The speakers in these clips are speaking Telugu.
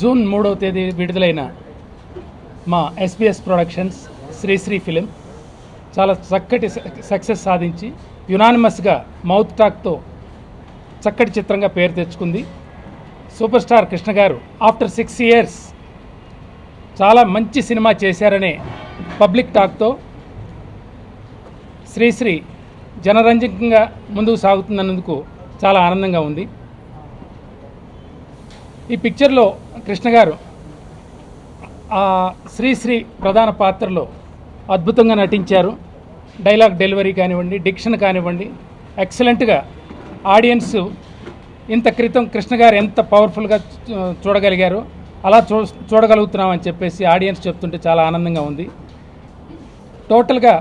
జూన్ 3వ తేదీ విడుదలైన మా ఎస్బీఎస్ ప్రొడక్షన్స్ శ్రీశ్రీ ఫిలిం చాలా చక్కటి సక్సెస్ సాధించి యునానిమస్గా మౌత్ టాక్తో చక్కటి చిత్రంగా పేరు తెచ్చుకుంది. సూపర్ స్టార్ కృష్ణ గారు ఆఫ్టర్ 6 years చాలా మంచి సినిమా చేశారనే పబ్లిక్ టాక్తో శ్రీశ్రీ జనరంజకంగా ముందుకు సాగుతున్నందుకు చాలా ఆనందంగా ఉంది. ఈ పిక్చర్లో కృష్ణ గారు శ్రీశ్రీ ప్రధాన పాత్రలో అద్భుతంగా నటించారు. డైలాగ్ డెలివరీ కానివ్వండి, డిక్షన్ కానివ్వండి, ఎక్సలెంట్గా ఆడియన్స్ ఇంత క్రితం కృష్ణ గారు ఎంత పవర్ఫుల్గా చూడగలిగారో అలా చూడగలుగుతున్నామని చెప్పేసి ఆడియన్స్ చెప్తుంటే చాలా ఆనందంగా ఉంది. టోటల్గా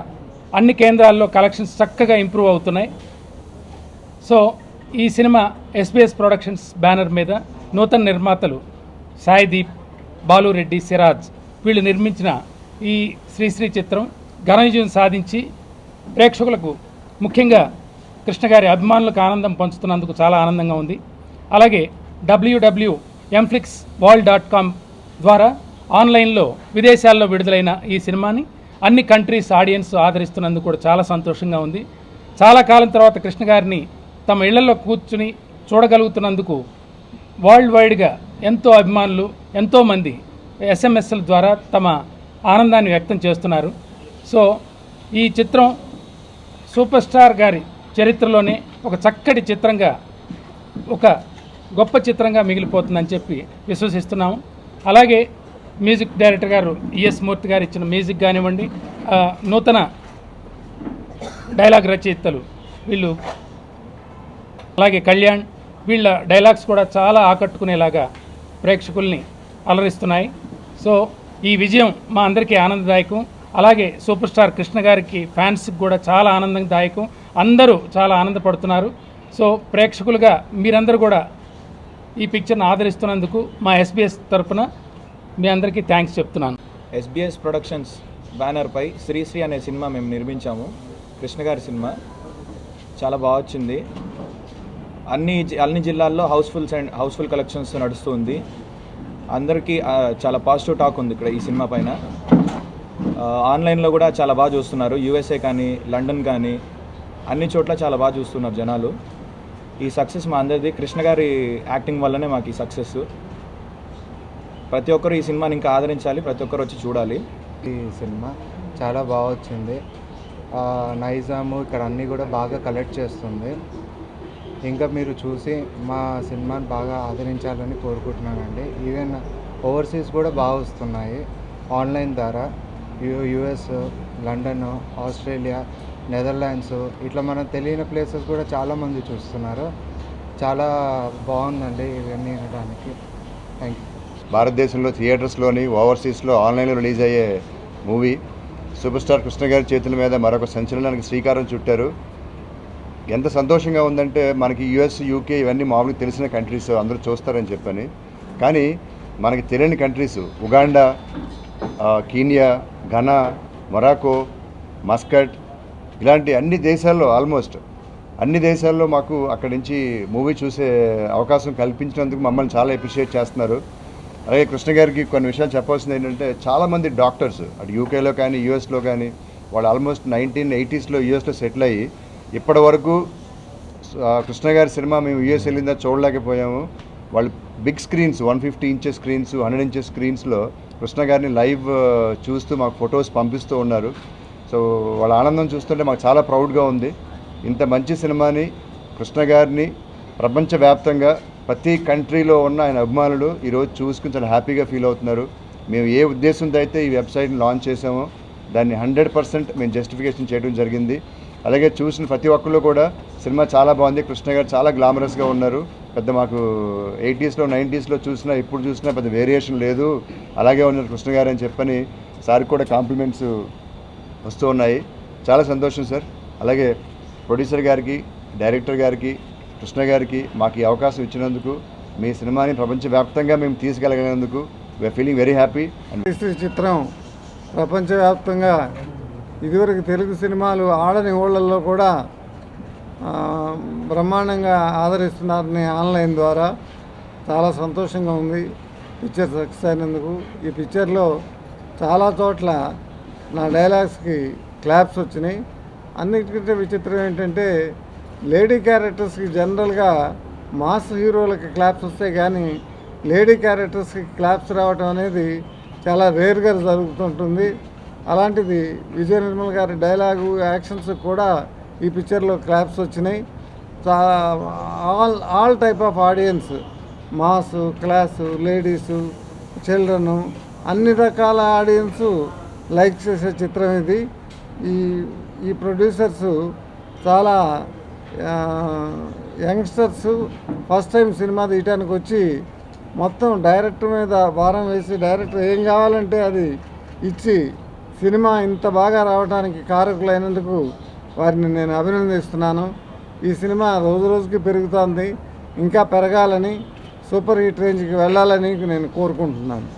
అన్ని కేంద్రాల్లో కలెక్షన్స్ చక్కగా ఇంప్రూవ్ అవుతున్నాయి. సో ఈ సినిమా ఎస్బీఎస్ ప్రొడక్షన్స్ బ్యానర్ మీద నూతన నిర్మాతలు సాయిదీప్, బాలురెడ్డి, సిరాజ్ వీళ్ళు నిర్మించిన ఈ శ్రీశ్రీ చిత్రం ఘన విజయం సాధించి ప్రేక్షకులకు ముఖ్యంగా కృష్ణ గారి అభిమానులకు ఆనందం పంచుతున్నందుకు చాలా ఆనందంగా ఉంది. అలాగే www.mflixworld.com ద్వారా ఆన్లైన్లో విదేశాల్లో విడుదలైన ఈ సినిమాని అన్ని కంట్రీస్ ఆడియన్స్ ఆదరిస్తున్నందుకు కూడా చాలా సంతోషంగా ఉంది. చాలా కాలం తర్వాత కృష్ణ గారిని తమ ఇళ్లలో కూర్చుని చూడగలుగుతున్నందుకు వరల్డ్ వైడ్గా ఎంతో అభిమానులు, ఎంతోమంది ఎస్ఎంఎస్ల ద్వారా తమ ఆనందాన్ని వ్యక్తం చేస్తున్నారు. సో ఈ చిత్రం సూపర్ స్టార్ గారి చరిత్రలోనే ఒక చక్కటి చిత్రంగా, ఒక గొప్ప చిత్రంగా మిగిలిపోతుందని చెప్పి విశ్వసిస్తున్నాము. అలాగే మ్యూజిక్ డైరెక్టర్ గారు ఈఎస్ మూర్తి గారు ఇచ్చిన మ్యూజిక్ కానివ్వండి, నూతన డైలాగ్ రచయితలు వీళ్ళు, అలాగే కళ్యాణ్, వీళ్ళ డైలాగ్స్ కూడా చాలా ఆకట్టుకునేలాగా ప్రేక్షకుల్ని అలరిస్తున్నాయి. సో ఈ విజయం మా అందరికీ ఆనందదాయకం. అలాగే సూపర్ స్టార్ కృష్ణ గారికి ఫ్యాన్స్కి కూడా చాలా ఆనందదాయకం. అందరూ చాలా ఆనందపడుతున్నారు. సో ప్రేక్షకులుగా మీరందరూ కూడా ఈ పిక్చర్ని ఆదరిస్తున్నందుకు మా ఎస్బీఎస్ తరఫున మీ అందరికీ థ్యాంక్స్ చెప్తున్నాను. ఎస్బీఎస్ ప్రొడక్షన్స్ బ్యానర్పై శ్రీశ్రీ అనే సినిమా మేము నిర్మించాము. కృష్ణ గారి సినిమా చాలా బాగా వచ్చింది. అన్ని జిల్లాల్లో హౌస్ఫుల్ కలెక్షన్స్ నడుస్తుంది. అందరికీ చాలా పాజిటివ్ టాక్ ఉంది ఇక్కడ ఈ సినిమా పైన. ఆన్లైన్లో కూడా చాలా బాగా చూస్తున్నారు. యూఎస్ఏ కానీ, లండన్ కానీ అన్ని చోట్ల చాలా బాగా చూస్తున్నారు జనాలు. ఈ సక్సెస్ మా అందరిది కృష్ణ గారి యాక్టింగ్ వల్లనే మాకు ఈ సక్సెస్. ప్రతి ఒక్కరు ఈ సినిమాని ఇంకా ఆదరించాలి, ప్రతి ఒక్కరు వచ్చి చూడాలి. ఈ సినిమా చాలా బాగా వచ్చింది. నైజాము ఇక్కడ అన్నీ కూడా బాగా కలెక్ట్ చేస్తుంది. ఇంకా మీరు చూసి మా సినిమాని బాగా ఆదరించాలని కోరుకుంటున్నానండి. ఈవెన్ ఓవర్సీస్ కూడా బాగా వస్తున్నాయి ఆన్లైన్ ద్వారా. యుఎస్, లండన్, ఆస్ట్రేలియా, నెదర్లాండ్స్ ఇట్లా మనకు తెలియని ప్లేసెస్ కూడా చాలామంది చూస్తున్నారు. చాలా బాగుందండి ఇవన్నీ వినడానికి. Thank you. భారతదేశంలో థియేటర్స్లోని, ఓవర్సీస్లో, ఆన్లైన్లో రిలీజ్ అయ్యే మూవీ సూపర్ స్టార్ కృష్ణ గారి చేతుల మీద మరొక సంచలనానికి శ్రీకారం చుట్టారు. ఎంత సంతోషంగా ఉందంటే, మనకి యుఎస్, యూకే ఇవన్నీ మామూలుగా తెలిసిన కంట్రీస్, అందరూ చూస్తారని చెప్పని. కానీ మనకి తెలియని countries Uganda, Kenya, Ghana, Morocco, Muscat ఇలాంటి అన్ని దేశాల్లో, ఆల్మోస్ట్ అన్ని దేశాల్లో మాకు అక్కడి నుంచి మూవీ చూసే అవకాశం కల్పించినందుకు మమ్మల్ని చాలా అప్రిషియేట్ చేస్తున్నారు. అలాగే కృష్ణ గారికి కొన్ని విషయాలు చెప్పాల్సింది ఏంటంటే, చాలామంది డాక్టర్స్ అటు యూకేలో కానీ, యూఎస్లో కానీ, వాళ్ళు ఆల్మోస్ట్ 1980s యూఎస్లో సెటిల్ అయ్యి ఇప్పటి వరకు కృష్ణ గారి సినిమా మేము యూఎస్ వెళ్ళిందా చూడలేకపోయాము. వాళ్ళు big screens, 150 inches screens, 100 inches స్క్రీన్స్లో కృష్ణ గారిని లైవ్ చూస్తూ మాకు ఫొటోస్ పంపిస్తూ ఉన్నారు. సో వాళ్ళ ఆనందం చూస్తుంటే మాకు చాలా ప్రౌడ్గా ఉంది. ఇంత మంచి సినిమాని, కృష్ణ గారిని ప్రపంచవ్యాప్తంగా ప్రతి కంట్రీలో ఉన్న ఆయన అభిమానులు ఈరోజు చూసుకుని చాలా హ్యాపీగా ఫీల్ అవుతున్నారు. మేము ఏ ఉద్దేశంతో అయితే ఈ వెబ్సైట్ని లాంచ్ చేసామో దాన్ని 100% మేము జస్టిఫికేషన్ చేయడం జరిగింది. అలాగే చూసిన ప్రతి ఒక్కళ్ళు కూడా సినిమా చాలా బాగుంది, కృష్ణ గారు చాలా గ్లామరస్గా ఉన్నారు, పెద్ద మాకు 80s, 90s చూసినా ఇప్పుడు చూసినా పెద్ద వేరియేషన్ లేదు, అలాగే ఉన్నారు కృష్ణ గారు అని చెప్పని సార్కి కూడా కాంప్లిమెంట్స్ వస్తూ ఉన్నాయి. చాలా సంతోషం సార్. అలాగే ప్రొడ్యూసర్ గారికి, డైరెక్టర్ గారికి, కృష్ణ గారికి మాకు ఈ అవకాశం ఇచ్చినందుకు, మీ సినిమాని ప్రపంచవ్యాప్తంగా మేము తీసుకెళ్ళగలిగినందుకు వీఆర్ ఫీలింగ్ వెరీ హ్యాపీ. ఈ చిత్రం ప్రపంచవ్యాప్తంగా ఇదివరకు తెలుగు సినిమాలు ఆడని ఊళ్ళల్లో కూడా బ్రహ్మాండంగా ఆదరిస్తున్నారని ఆన్లైన్ ద్వారా చాలా సంతోషంగా ఉంది. పిక్చర్ సక్సెస్ అయినందుకు. ఈ పిక్చర్లో చాలా చోట్ల నా డైలాగ్స్కి క్లాప్స్ వచ్చినాయి. అన్నిటికంటే విచిత్రం ఏంటంటే లేడీ క్యారెక్టర్స్కి జనరల్గా మాస్ హీరోలకి క్లాప్స్ వస్తాయి, కానీ లేడీ క్యారెక్టర్స్కి క్లాప్స్ రావడం అనేది చాలా రేర్గా జరుగుతుంటుంది. అలాంటిది విజయ నిర్మల్ గారి డైలాగు యాక్షన్స్ కూడా ఈ పిక్చర్లో క్లాప్స్ వచ్చినాయి. All type of audience, mass, class, ladies, children, అన్ని రకాల ఆడియన్స్ లైక్ చేసే చిత్రం ఇది. ఈ ప్రొడ్యూసర్స్ చాలా యంగ్స్టర్స్ ఫస్ట్ టైం సినిమా తీయటానికి వచ్చి మొత్తం డైరెక్టర్ మీద భారం వేసి డైరెక్టర్ ఏం కావాలంటే అది ఇచ్చి సినిమా ఇంత బాగా రావడానికి కారకులైనందుకు వారిని నేను అభినందిస్తున్నాను. ఈ సినిమా రోజు రోజుకి పెరుగుతోంది, ఇంకా పెరగాలని, సూపర్ హిట్ రేంజ్కి వెళ్ళాలని నేను కోరుకుంటున్నాను.